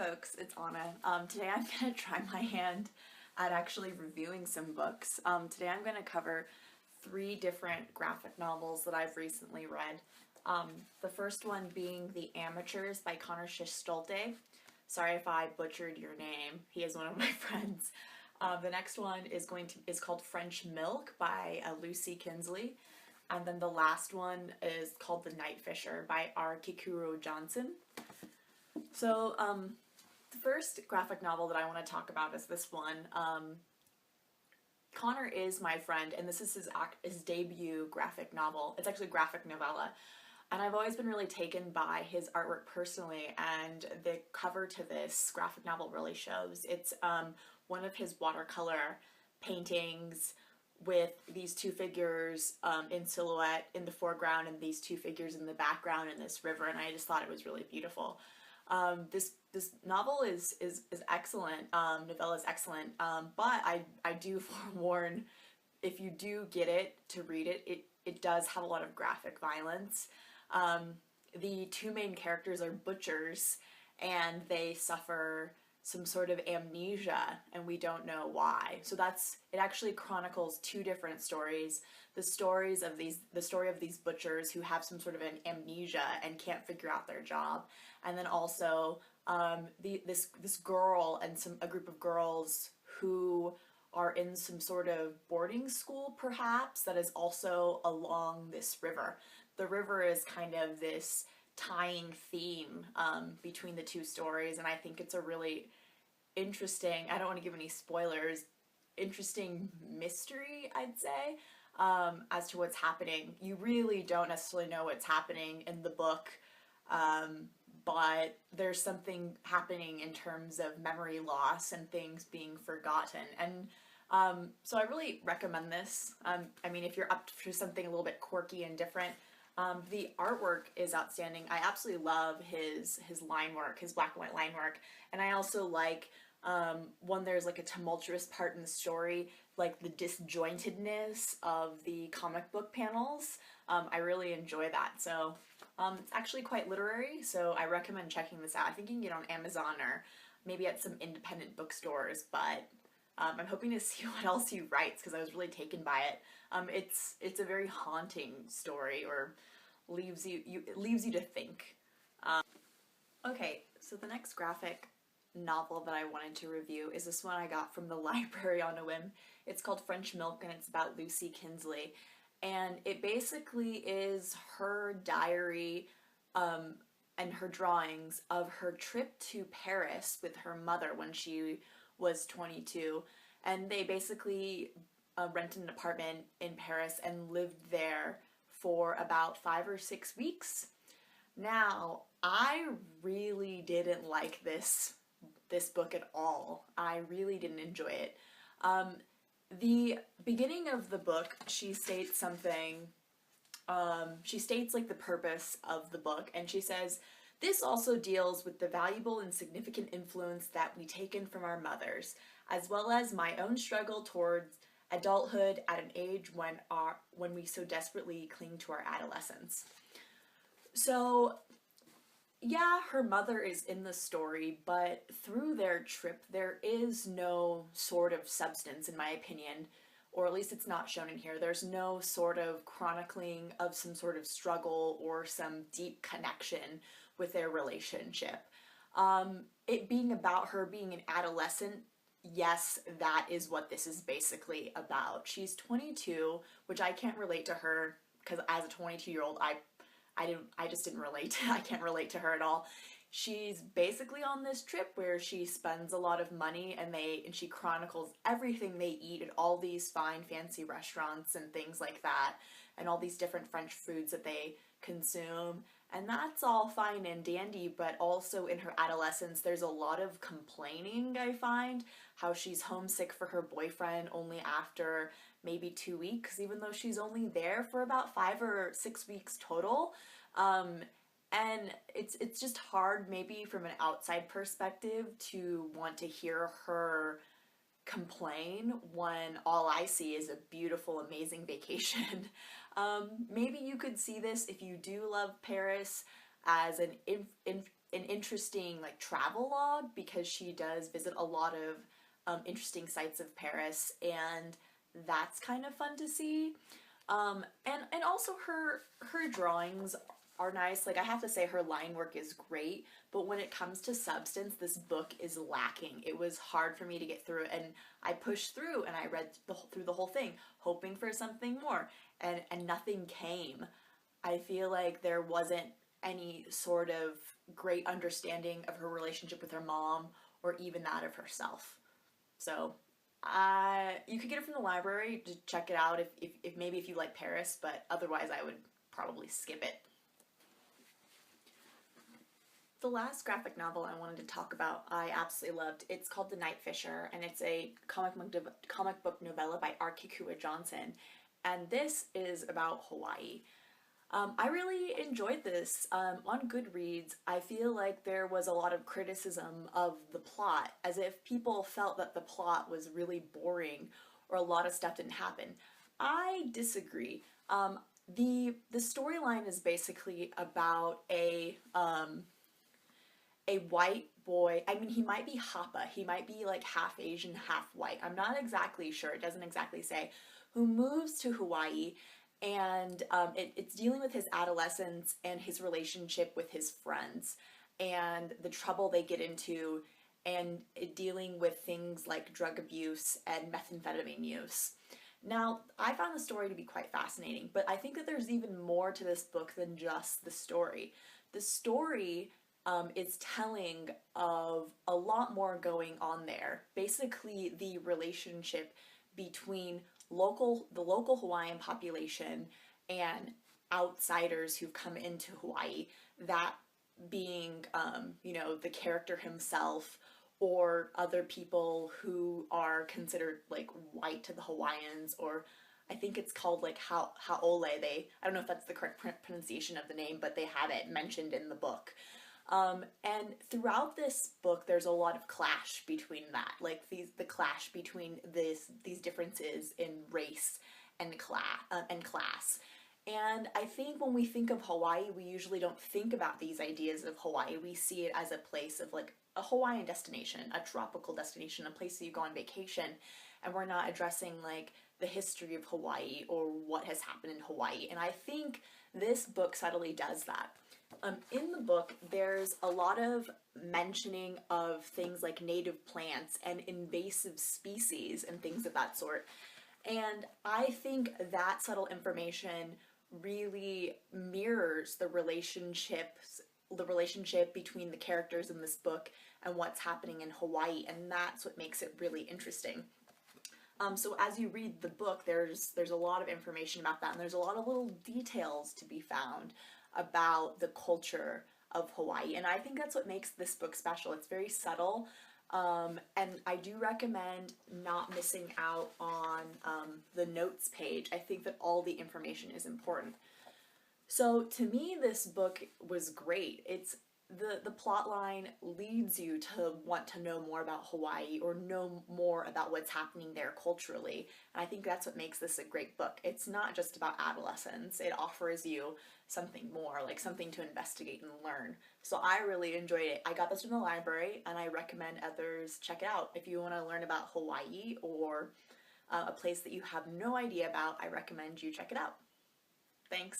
folks, it's Anna. Today I'm going to try my hand at actually reviewing some books. Today I'm going to cover 3 different graphic novels that I've recently read. The first one being The Amateurs by Conor Stechschulte. Sorry if I butchered your name. He is one of my friends. The next one is called French Milk by Lucy Knisley. And then the last one is called The Night Fisher by R. Kikuo Johnson. So, the first graphic novel that I want to talk about is this one. Conor is my friend, and this is his debut graphic novel. It's actually a graphic novella. And I've always been really taken by his artwork personally, and the cover to this graphic novel really shows. It's one of his watercolor paintings with these 2 figures in silhouette in the foreground and these 2 figures in the background in this river, and I just thought it was really beautiful. This novel is excellent. Novella is excellent, but I do forewarn, if you do get it to read it, it does have a lot of graphic violence. The 2 main characters are butchers, and they suffer some sort of amnesia, and we don't know why. So it actually chronicles 2 different stories. The story of these butchers who have some sort of an amnesia and can't figure out their job, and then also this girl and a group of girls who are in some sort of boarding school, perhaps, that is also along this river. The river is kind of this tying theme between the 2 stories, and I think it's a really interesting, I don't want to give any spoilers, interesting mystery, I'd say, as to what's happening. You really don't necessarily know what's happening in the book, but there's something happening in terms of memory loss and things being forgotten, and so I really recommend this. I mean, if you're up for something a little bit quirky and different. The artwork is outstanding. I absolutely love his line work, his black and white line work, and I also like when there's like a tumultuous part in the story, like the disjointedness of the comic book panels. I really enjoy that. So it's actually quite literary, so I recommend checking this out. I think you can get it on Amazon or maybe at some independent bookstores, but I'm hoping to see what else he writes because I was really taken by it. It's a very haunting story, or it leaves you to think. Okay, so the next graphic novel that I wanted to review is this one I got from the library on a whim. It's called French Milk, and it's about Lucy Knisley, and it basically is her diary and her drawings of her trip to Paris with her mother when she was 22, and they basically rented an apartment in Paris and lived there for about 5 or 6 weeks. Now, I really didn't like this book at all. I really didn't enjoy it. The beginning of the book, she states something, she states like the purpose of the book, and she says, "This also deals with the valuable and significant influence that we taken from our mothers, as well as my own struggle towards adulthood at an age when we so desperately cling to our adolescence." So, yeah, her mother is in the story, but through their trip, there is no sort of substance, in my opinion, or at least it's not shown in here. There's no sort of chronicling of some sort of struggle or some deep connection with their relationship. It being about her being an adolescent, yes, that is what this is basically about. She's 22, which I can't relate to her, because as a 22-year-old, I just didn't relate. I can't relate to her at all. She's basically on this trip where she spends a lot of money, and she chronicles everything they eat at all these fine fancy restaurants and things like that, and all these different French foods that they consume. And that's all fine and dandy, but also in her adolescence, there's a lot of complaining, I find. How she's homesick for her boyfriend only after maybe 2 weeks, even though she's only there for about 5 or 6 weeks total. And it's just hard, maybe from an outside perspective, to want to hear her complain when all I see is a beautiful, amazing vacation. Maybe you could see this if you do love Paris as an an interesting like travel log because she does visit a lot of interesting sites of Paris, and that's kind of fun to see. And also her drawings are nice. Like I have to say, her line work is great, but when it comes to substance, this book is lacking. It was hard for me to get through, and I pushed through and I read through the whole thing, hoping for something more, and nothing came. I feel like there wasn't any sort of great understanding of her relationship with her mom or even that of herself. So, you could get it from the library to check it out if maybe if you like Paris, but otherwise I would probably skip it. The last graphic novel I wanted to talk about, I absolutely loved. It's called The Night Fisher, and it's a comic book novella by R. Kikuo Johnson, and this is about Hawaii. I really enjoyed this. On Goodreads, I feel like there was a lot of criticism of the plot, as if people felt that the plot was really boring or a lot of stuff didn't happen. I disagree. The storyline is basically about a white boy. I mean, he might be Hapa. He might be like half Asian, half white. I'm not exactly sure. It doesn't exactly say. Who moves to Hawaii, and it's dealing with his adolescence and his relationship with his friends and the trouble they get into, and dealing with things like drug abuse and methamphetamine use. Now, I found the story to be quite fascinating, but I think that there's even more to this book than just the story. The story is telling of a lot more going on there. Basically, the relationship between the local Hawaiian population and outsiders who've come into Hawaii, that being, the character himself or other people who are considered like white to the Hawaiians, or I think it's called like Haole. I don't know if that's the correct pronunciation of the name, but they have it mentioned in the book. And throughout this book, there's a lot of clash between that, like the clash between these differences in race and class. And I think when we think of Hawaii, we usually don't think about these ideas of Hawaii. We see it as a place of like a Hawaiian destination, a tropical destination, a place that you go on vacation, and we're not addressing like the history of Hawaii or what has happened in Hawaii. And I think this book subtly does that. In the book, there's a lot of mentioning of things like native plants and invasive species and things of that sort. And I think that subtle information really mirrors the relationship between the characters in this book and what's happening in Hawaii, and that's what makes it really interesting. So as you read the book, there's a lot of information about that, and there's a lot of little details to be found about the culture of Hawaii, and I think that's what makes this book special. It's very subtle, and I do recommend not missing out on the notes page. I think that all the information is important. So to me, this book was great. It's the plot line leads you to want to know more about Hawaii or know more about what's happening there culturally. And I think that's what makes this a great book. It's not just about adolescence. It offers you something more, like something to investigate and learn. So I really enjoyed it. I got this from the library, and I recommend others check it out. If you want to learn about Hawaii or a place that you have no idea about, I recommend you check it out. Thanks.